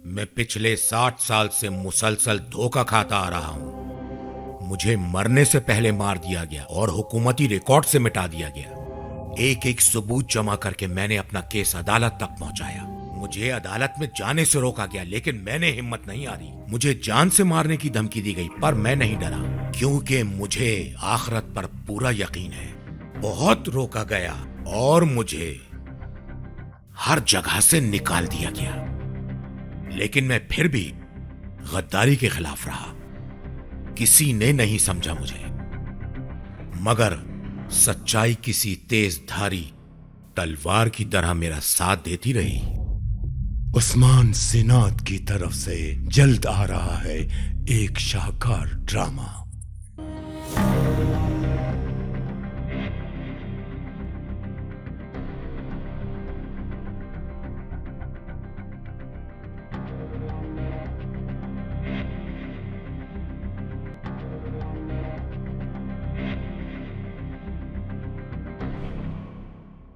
मैं पिछले 60 साल से मुसलसल धोखा खाता आ रहा हूं। मुझे मरने से पहले मार दिया गया और हुकूमती रिकॉर्ड से मिटा दिया गया। एक एक सबूत जमा करके मैंने अपना केस अदालत तक पहुंचाया। मुझे अदालत में जाने से रोका गया, लेकिन मैंने हिम्मत नहीं हारी। मुझे जान से मारने की धमकी दी गई, पर मैं नहीं डरा, क्योंकि मुझे आखिरत पर पूरा यकीन है। बहुत रोका गया और मुझे हर जगह से निकाल दिया गया, लेकिन मैं फिर भी गद्दारी के खिलाफ रहा। किसी ने नहीं समझा मुझे, मगर सच्चाई किसी तेज धारी तलवार की तरह मेरा साथ देती रही। उस्मान सिनात की तरफ से जल्द आ रहा है एक शाहकार ड्रामा।